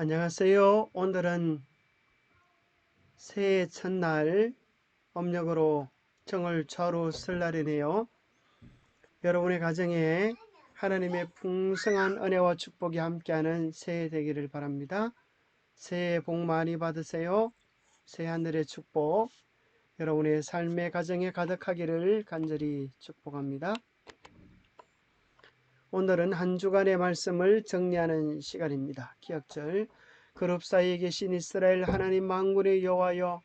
안녕하세요. 오늘은 새해 첫날 음력으로 정월 좌우 설날이네요. 여러분의 가정에 하나님의 풍성한 은혜와 축복이 함께하는 새해 되기를 바랍니다. 새해 복 많이 받으세요. 새하늘의 축복 여러분의 삶의 가정에 가득하기를 간절히 축복합니다. 오늘은 한 주간의 말씀을 정리하는 시간입니다. 기억절 그룹 사이에 계신 이스라엘 하나님 만군의 여호와여,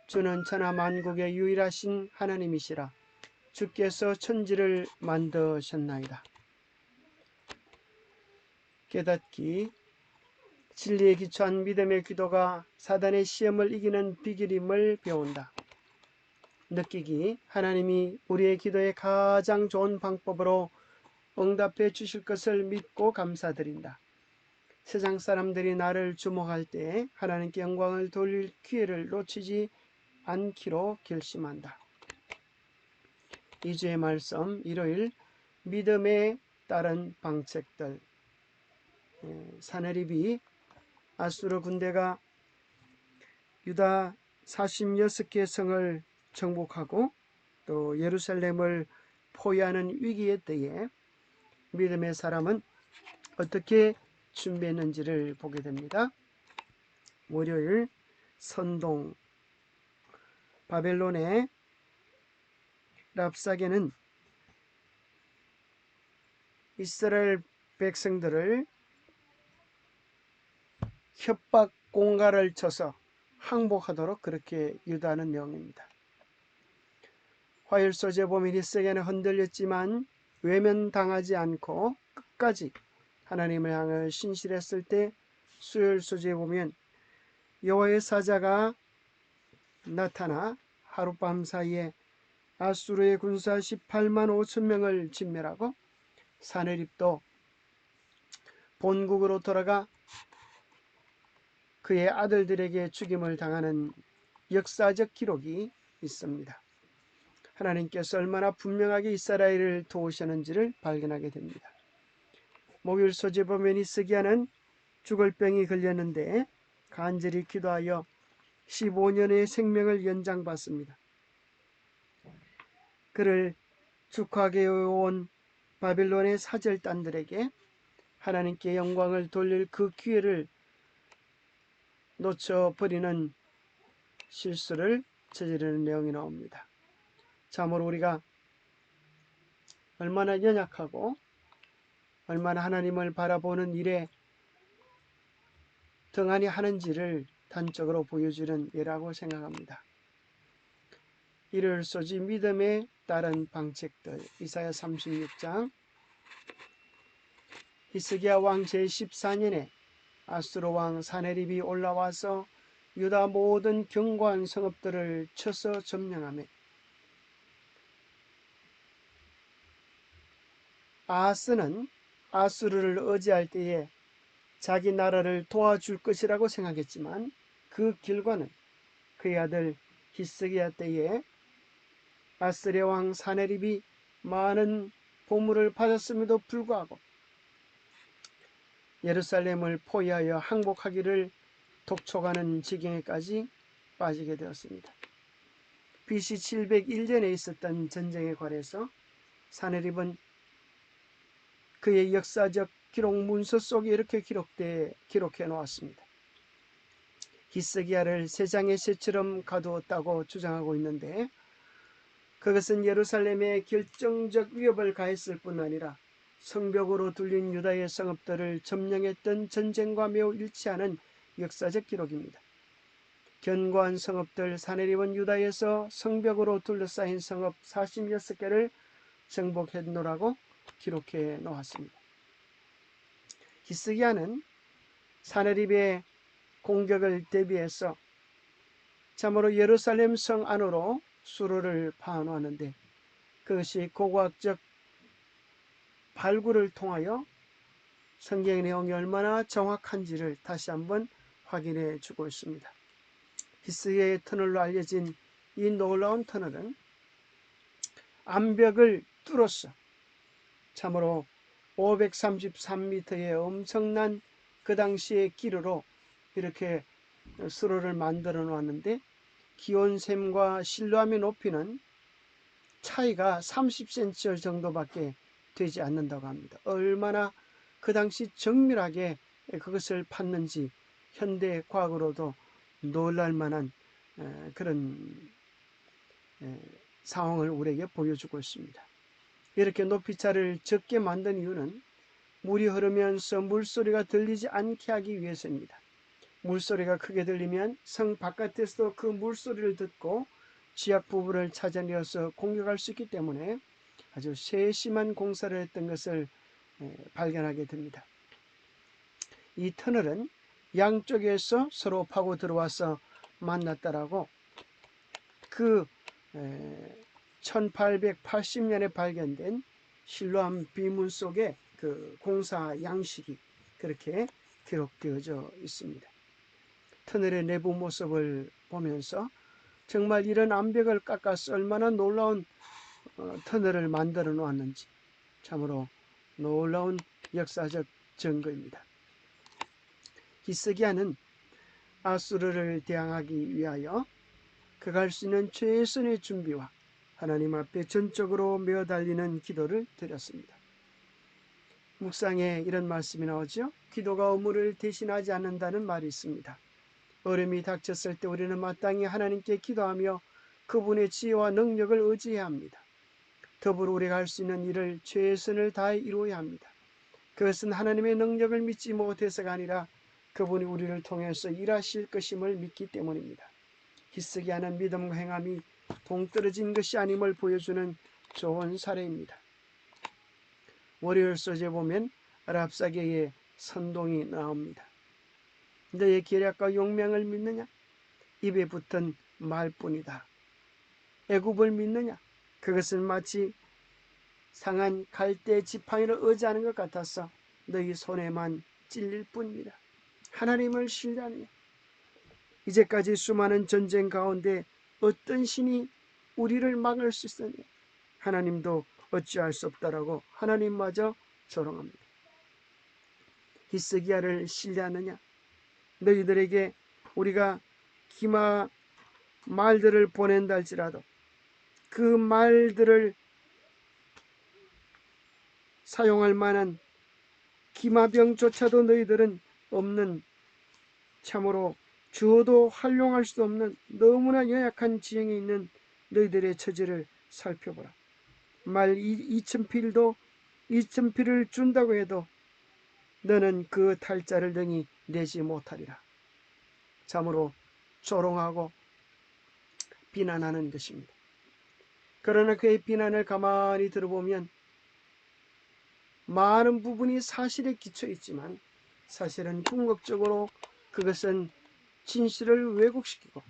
주는 천하 만국의 유일하신 하나님이시라. 주께서 천지를 만드셨나이다. 깨닫기 진리에 기초한 믿음의 기도가 사단의 시험을 이기는 비결임을 배운다. 느끼기 하나님이 우리의 기도에 가장 좋은 방법으로 응답해 주실 것을 믿고 감사드린다. 세상 사람들이 나를 주목할 때 하나님께 영광을 돌릴 기회를 놓치지 않기로 결심한다. 2주의 말씀 일요일 믿음에 따른 방책들. 사내립이 아수르 군대가 유다 46개 성을 정복하고 또 예루살렘을 포위하는 위기의 때에 믿음의 사람은 어떻게 준비했는지를 보게 됩니다. 월요일 선동 바벨론의 랍사게는 이스라엘 백성들을 협박 공갈을 쳐서 항복하도록 그렇게 유도하는 내용입니다. 화요일 소재 보면 히스기야는 흔들렸지만 외면당하지 않고 끝까지 하나님을 향해 신실했을 때, 수요일 소재에 보면 여호와의 사자가 나타나 하룻밤 사이에 아수르의 군사 18만 5천 명을 진멸하고 사내립도 본국으로 돌아가 그의 아들들에게 죽임을 당하는 역사적 기록이 있습니다. 하나님께서 얼마나 분명하게 이스라엘을 도우셨는지를 발견하게 됩니다. 목요일 소재 보면 히스기야는 죽을 병이 걸렸는데 간절히 기도하여 15년의 생명을 연장받습니다. 그를 축하하게 온 바빌론의 사절단들에게 하나님께 영광을 돌릴 그 기회를 놓쳐버리는 실수를 저지르는 내용이 나옵니다. 참으로 우리가 얼마나 연약하고 얼마나 하나님을 바라보는 일에 등한히 하는지를 단적으로 보여주는 예라고 생각합니다. 일요일 소지 믿음에 따른 방책들. 이사야 36장 히스기야 왕 제14년에 아수르 왕 사내립이 올라와서 유다 모든 견고한 성읍들을 쳐서 점령하며 아하스는 아수르를 의지할 때에 자기 나라를 도와줄 것이라고 생각했지만 그 결과는 그의 아들 히스기야 때에 아스랴 왕 사내립이 많은 보물을 받았음에도 불구하고 예루살렘을 포위하여 항복하기를 독촉하는 지경에까지 빠지게 되었습니다. BC 701년에 있었던 전쟁에 관해서 사내립은 그의 역사적 기록 문서 속에 이렇게 기록해 놓았습니다. 히스기야를 세상의 새처럼 가두었다고 주장하고 있는데 그것은 예루살렘에 결정적 위협을 가했을 뿐 아니라 성벽으로 둘린 유다의 성읍들을 점령했던 전쟁과 매우 일치하는 역사적 기록입니다. 견고한 성읍들. 사내립은 유다에서 성벽으로 둘러싸인 성읍 46개를 정복했노라고 기록해 놓았습니다. 히스기야는 사내립의 공격을 대비해서 참으로 예루살렘 성 안으로 수로를 파놓았는데 그것이 고고학적 발굴을 통하여 성경의 내용이 얼마나 정확한지를 다시 한번 확인해 주고 있습니다. 히스기야의 터널로 알려진 이 놀라운 터널은 암벽을 뚫어서 참으로 533m의 엄청난 그 당시의 길으로 이렇게 수로를 만들어 놓았는데 기온샘과 실로암의 높이는 차이가 30cm 정도밖에 되지 않는다고 합니다. 얼마나 그 당시 정밀하게 그것을 팠는지 현대 과학으로도 놀랄만한 그런 상황을 우리에게 보여주고 있습니다. 이렇게 높이차를 적게 만든 이유는 물이 흐르면서 물소리가 들리지 않게 하기 위해서입니다. 물소리가 크게 들리면 성 바깥에서도 그 물소리를 듣고 지하 부분을 찾아내어서 공격할 수 있기 때문에 아주 세심한 공사를 했던 것을 발견하게 됩니다. 이 터널은 양쪽에서 서로 파고 들어와서 만났다라고 그 1880년에 발견된 실로암 비문 속에 그 공사 양식이 그렇게 기록되어져 있습니다. 터널의 내부 모습을 보면서 정말 이런 암벽을 깎아서 얼마나 놀라운 터널을 만들어 놓았는지 참으로 놀라운 역사적 증거입니다. 히스기야는 아수르를 대항하기 위하여 그가 할 수 있는 최선의 준비와 하나님 앞에 전적으로 매어달리는 기도를 드렸습니다. 묵상에 이런 말씀이 나오죠. 기도가 의무를 대신하지 않는다는 말이 있습니다. 어려움이 닥쳤을 때 우리는 마땅히 하나님께 기도하며 그분의 지혜와 능력을 의지해야 합니다. 더불어 우리가 할 수 있는 일을 최선을 다해 이루어야 합니다. 그것은 하나님의 능력을 믿지 못해서가 아니라 그분이 우리를 통해서 일하실 것임을 믿기 때문입니다. 히스기야는 믿음과 행함이 동떨어진 것이 아님을 보여주는 좋은 사례입니다. 월요일 소재 보면 랍사게의 선동이 나옵니다. 너의 계략과 용맹을 믿느냐? 입에 붙은 말뿐이다. 애굽을 믿느냐? 그것은 마치 상한 갈대 지팡이를 의지하는 것 같아서 너희 손에만 찔릴 뿐입니다. 하나님을 신뢰하느냐? 이제까지 수많은 전쟁 가운데 어떤 신이 우리를 막을 수 있으냐? 하나님도 어찌할 수 없다라고 하나님마저 조롱합니다. 히스기야를 신뢰하느냐? 너희들에게 우리가 기마 말들을 보낸다 할지라도 그 말들을 사용할 만한 기마병조차도 너희들은 없는, 참으로 주어도 활용할 수 없는 너무나 연약한 지형에 있는 너희들의 처지를 살펴보라. 말 2,000필을 준다고 해도 너는 그 탈자를 능히 내지 못하리라. 참으로 조롱하고 비난하는 것입니다. 그러나 그의 비난을 가만히 들어보면 많은 부분이 사실에 기초 있지만 사실은 궁극적으로 그것은 진실을 왜곡시키고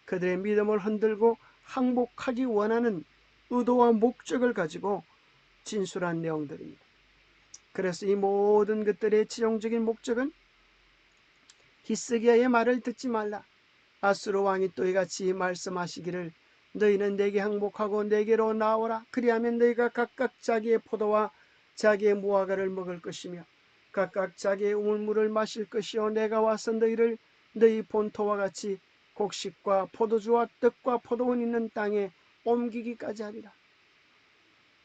그들의 믿음을 흔들고 항복하기 원하는 의도와 목적을 가지고 진술한 내용들입니다. 그래서 이 모든 것들의 최종적인 목적은 히스기야의 말을 듣지 말라. 아수르 왕이 또 이같이 말씀하시기를 너희는 내게 항복하고 내게로 나오라. 그리하면 너희가 각각 자기의 포도와 자기의 무화과를 먹을 것이며 각각 자기의 우물물을 마실 것이요 내가 와서 너희를 너희 본토와 같이 곡식과 포도주와 떡과 포도원 있는 땅에 옮기기까지 하리라.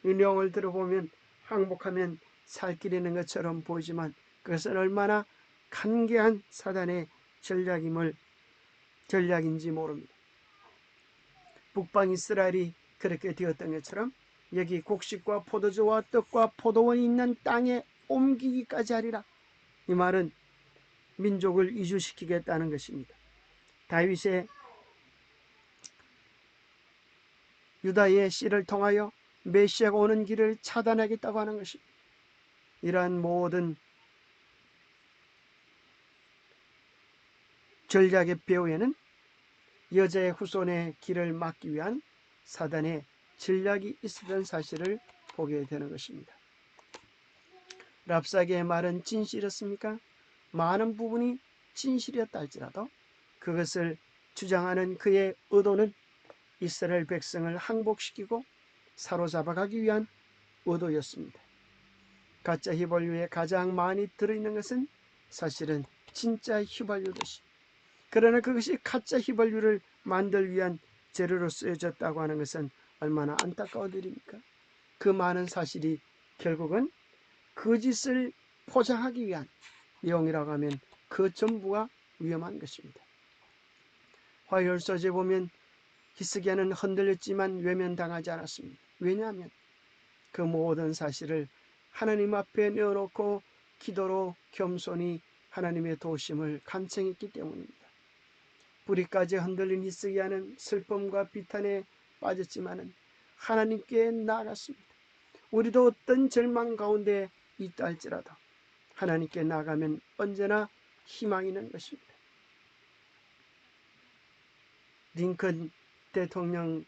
이 내용을 들어보면 항복하면 살 길이 있는 것처럼 보이지만 그것은 얼마나 간계한 사단의 전략인지 모릅니다. 북방 이스라엘이 그렇게 되었던 것처럼 여기 곡식과 포도주와 떡과 포도원이 있는 땅에 옮기기까지 하리라. 이 말은 민족을 이주시키겠다는 것입니다. 다윗의 유다의 씨를 통하여 메시아가 오는 길을 차단하겠다고 하는 것입니다. 이러한 모든 전략의 배후에는 여자의 후손의 길을 막기 위한 사단의 전략이 있었던 사실을 보게 되는 것입니다. 랍사게의 말은 진실이었습니까? 많은 부분이 진실이었다 할지라도 그것을 주장하는 그의 의도는 이스라엘 백성을 항복시키고 사로잡아가기 위한 의도였습니다. 가짜 휘발유에 가장 많이 들어있는 것은 사실은 진짜 휘발유듯이 그러나 그것이 가짜 휘발유를 만들 위한 재료로 쓰여졌다고 하는 것은 얼마나 안타까운 일입니까? 그 많은 사실이 결국은 거짓을 포장하기 위한 내용이라고 하면 그 전부가 위험한 것입니다. 화요일서지에 보면 히스기야는 흔들렸지만 외면당하지 않았습니다. 왜냐하면 그 모든 사실을 하나님 앞에 내어놓고 기도로 겸손히 하나님의 도우심을 간청했기 때문입니다. 뿌리까지 흔들린 히스기야는 슬픔과 비탄에 빠졌지만 하나님께 나아갔습니다. 우리도 어떤 절망 가운데 있다 할지라도 하나님께 나아가면 언제나 희망이 있는 것입니다. 링컨 대통령이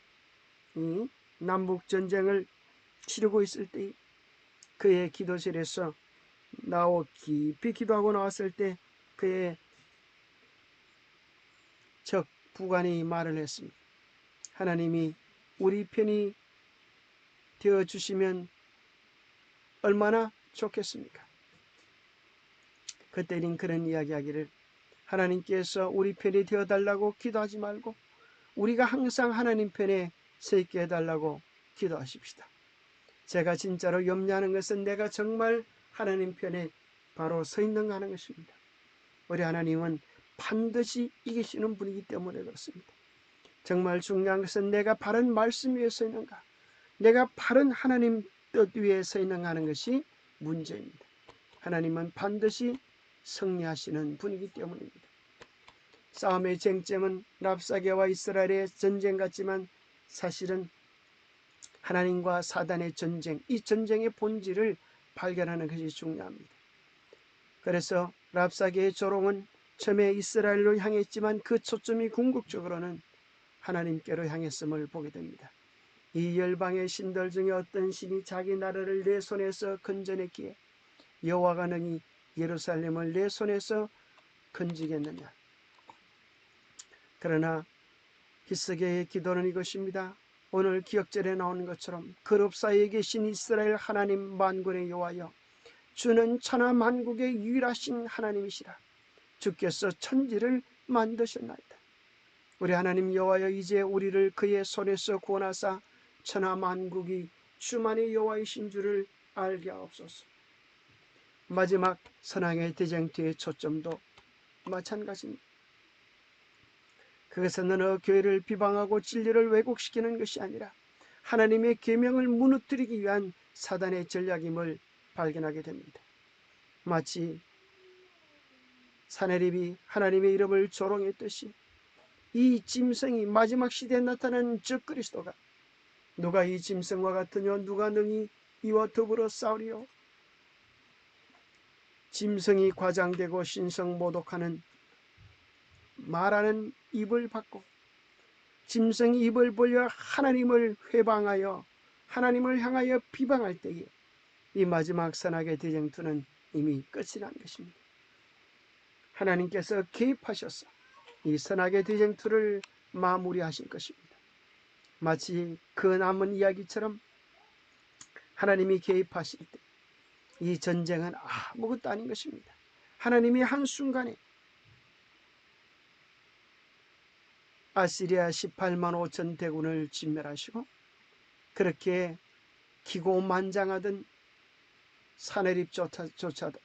남북전쟁을 치르고 있을 때 그의 기도실에서 나오 깊이 기도하고 나왔을 때 그의 적 부관이 말을 했습니다. 하나님이 우리 편이 되어주시면 얼마나 좋겠습니까? 그때 링컨은 이야기하기를 하나님께서 우리 편이 되어달라고 기도하지 말고 우리가 항상 하나님 편에 서 있게 해달라고 기도하십시다. 제가 진짜로 염려하는 것은 내가 정말 하나님 편에 바로 서 있는가 하는 것입니다. 우리 하나님은 반드시 이기시는 분이기 때문에 그렇습니다. 정말 중요한 것은 내가 바른 말씀 위에 서 있는가, 내가 바른 하나님 뜻 위에 서 있는가 하는 것이 문제입니다. 하나님은 반드시 승리하시는 분이기 때문입니다. 싸움의 쟁점은 랍사게와 이스라엘의 전쟁 같지만 사실은 하나님과 사단의 전쟁, 이 전쟁의 본질을 발견하는 것이 중요합니다. 그래서 랍사게의 조롱은 처음에 이스라엘로 향했지만 그 초점이 궁극적으로는 하나님께로 향했음을 보게 됩니다. 이 열방의 신들 중에 어떤 신이 자기 나라를 내 손에서 건져냈기에 여호와가 능히 예루살렘을 내 손에서 건지겠느냐. 그러나 히스기야의 기도는 이것입니다. 오늘 기억절에 나오는 것처럼 그룹 사이에 계신 이스라엘 하나님 만군의 여호와여, 주는 천하 만국의 유일하신 하나님이시라. 주께서 천지를 만드셨나이다. 우리 하나님 여호와여, 이제 우리를 그의 손에서 구원하사 천하 만국이 주만의 여호와이신 줄을 알게 하옵소서. 마지막 선왕의 대쟁투의 초점도 마찬가지입니다. 그것은 어느 교회를 비방하고 진리를 왜곡시키는 것이 아니라 하나님의 계명을 무너뜨리기 위한 사단의 전략임을 발견하게 됩니다. 마치 사내립이 하나님의 이름을 조롱했듯이 이 짐승이 마지막 시대에 나타나는 적그리스도가 누가 이 짐승과 같으뇨, 누가 능히 이와 더불어 싸우리요. 짐승이 과장되고 신성모독하는 말하는 입을 받고 짐승이 입을 벌려 하나님을 회방하여 하나님을 향하여 비방할 때에 이 마지막 선악의 대쟁투는 이미 끝이 난 것입니다. 하나님께서 개입하셔서 이 선악의 대쟁투를 마무리하실 것입니다. 마치 그 남은 이야기처럼 하나님이 개입하실 때 이 전쟁은 아무것도 아닌 것입니다. 하나님이 한순간에 아시리아 18만 5천 대군을 진멸하시고 그렇게 기고만장하던 사내립조차도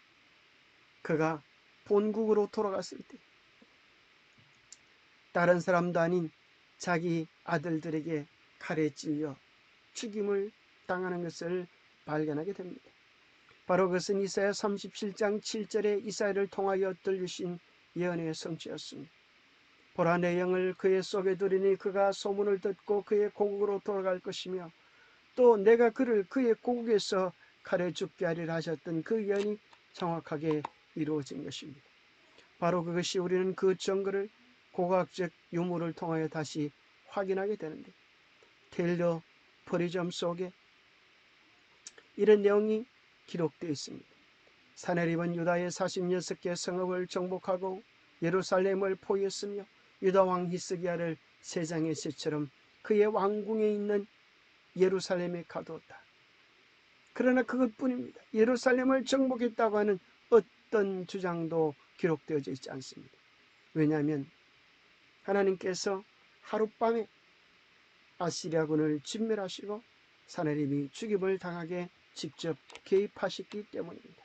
그가 본국으로 돌아갔을 때 다른 사람도 아닌 자기 아들들에게 칼에 찔려 죽임을 당하는 것을 발견하게 됩니다. 바로 그것은 이사야 37장 7절에 이사야를 통하여 들리신 예언의 성취였습니다. 보라, 내 영을 그의 속에 두리니 그가 소문을 듣고 그의 고국으로 돌아갈 것이며 또 내가 그를 그의 고국에서 칼에 죽게 하리라 하셨던 그 예언이 정확하게 이루어진 것입니다. 바로 그것이 우리는 그 증거를 고고학적 유물을 통하여 다시 확인하게 되는데, 테일러 프리즘 속에 이런 내용이 기록되어 있습니다. 사내립은 유다의 46개 성읍을 정복하고 예루살렘을 포위했으며 유다 왕 히스기야를 세상의 새처럼 그의 왕궁에 있는 예루살렘에 가두었다. 그러나 그것뿐입니다. 예루살렘을 정복했다고 하는 어떤 주장도 기록되어져 있지 않습니다. 왜냐하면 하나님께서 하룻밤에 아시리아군을 진멸하시고 사내립이 죽임을 당하게 직접 개입하셨기 때문입니다.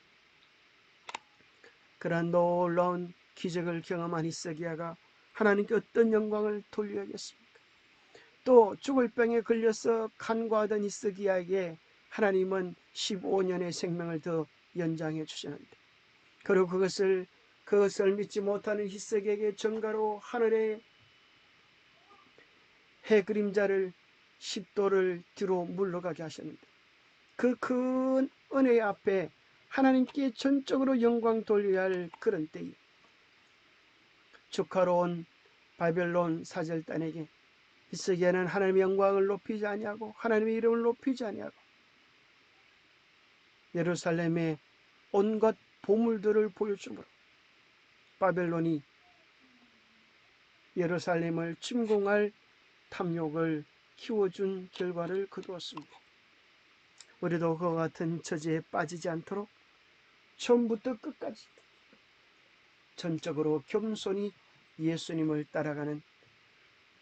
그러한 놀라운 기적을 경험한 히스기야가 하나님께 어떤 영광을 돌려야겠습니까? 또 죽을 병에 걸려서 간과하던 히스기야에게 하나님은 15년의 생명을 더 연장해 주시는데, 그리고 그것을 믿지 못하는 히스기야에게 전가로 하늘의 해 그림자를 10도를 뒤로 물러가게 하셨는데, 그 큰 은혜 앞에 하나님께 전적으로 영광 돌려야 할 그런 때에 축하로운 바벨론 사절단에게 히스기야는 하나님의 영광을 높이지 아니하고 하나님의 이름을 높이지 아니하고 예루살렘의 온갖 보물들을 보여주므로 바벨론이 예루살렘을 침공할 탐욕을 키워준 결과를 거두었습니다. 우리도 그와 같은 처지에 빠지지 않도록 처음부터 끝까지 전적으로 겸손히 예수님을 따라가는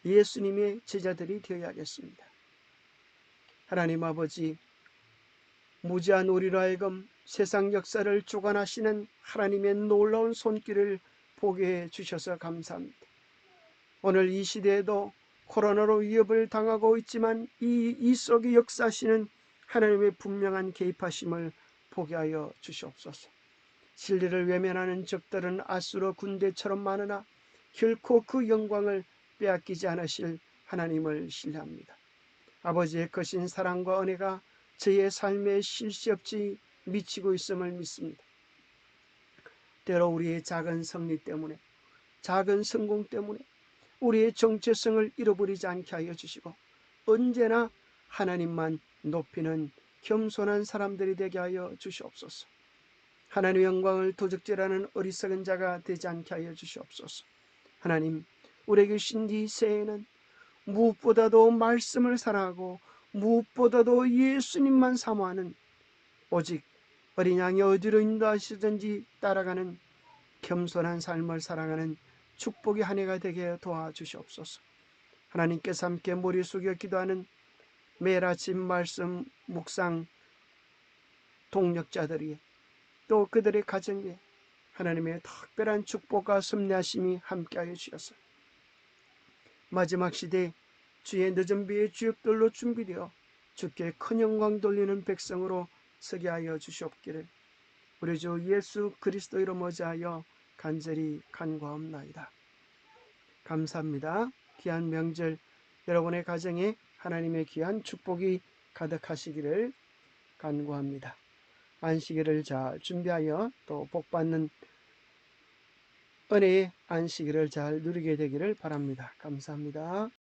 예수님의 제자들이 되어야겠습니다. 하나님 아버지, 무지한 우리로 하여금 세상 역사를 주관하시는 하나님의 놀라운 손길을 보게 해주셔서 감사합니다. 오늘 이 시대에도 코로나로 위협을 당하고 있지만 이 속에 역사하시는 하나님의 분명한 개입하심을 보게 하여 주시옵소서. 진리를 외면하는 적들은 아수르 군대처럼 많으나 결코 그 영광을 빼앗기지 않으실 하나님을 신뢰합니다. 아버지의 거신 사랑과 은혜가 저의 삶에 쉴 새 없이 미치고 있음을 믿습니다. 때로 우리의 작은 승리 때문에, 작은 성공 때문에 우리의 정체성을 잃어버리지 않게 하여 주시고 언제나 하나님만 높이는 겸손한 사람들이 되게 하여 주시옵소서. 하나님의 영광을 도적질하는 어리석은 자가 되지 않게 하여 주시옵소서. 하나님, 우리에게 주신 이 새해에는 무엇보다도 말씀을 사랑하고 무엇보다도 예수님만 사모하는, 오직 어린 양이 어디로 인도하시든지 따라가는 겸손한 삶을 살아가는 축복의 한 해가 되게 도와주시옵소서. 하나님께서 함께 머리 숙여 기도하는 매일 아침 말씀 묵상 동력자들이, 또 그들의 가정에 하나님의 특별한 축복과 섭리하심이 함께하여 주셔서 마지막 시대 주의 늦은 비의 주역들로 준비되어 주께 큰 영광 돌리는 백성으로 서게 하여 주시옵기를 우리 주 예수 그리스도 이름 어지하여 간절히 간구하옵나이다. 감사합니다. 귀한 명절 여러분의 가정에 하나님의 귀한 축복이 가득하시기를 간구합니다. 안식일을 잘 준비하여 또 복받는 은혜의 안식일을 잘 누리게 되기를 바랍니다. 감사합니다.